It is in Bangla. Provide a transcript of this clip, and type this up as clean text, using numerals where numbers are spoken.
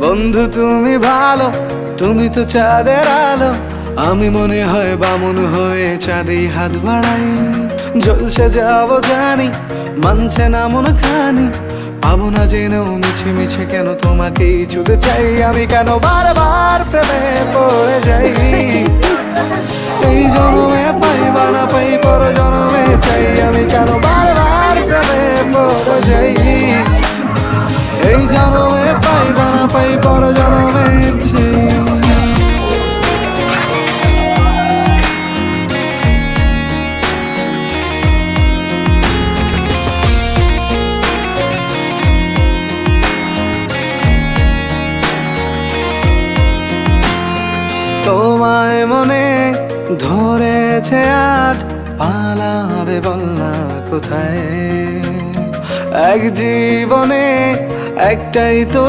বন্ধু তুমি ভালো, তুমি তো চাঁদের আলো। আমি মনে হয় বামুন হয়ে চাঁদে হাত বাড়াই। জলসে যাবো জানি, মানছে না মন খানি। পাবো না জেনেও মিছে মিছে কেন তোমাকেই ছুতে চাই। আমি কেন বারবার প্রেমে পড়ে যাই। এই জনমে পাই বা না পাই, পর জনমে চাই। আমি কেন বারবার প্রেমে পড়ে যাই। এই জনমে পাই বা না পাই, পর জনমে চাই। তোমায় মনে ধরেছে আজ, পালাবে বল না কোথায়। এক জীবনে একটাই তো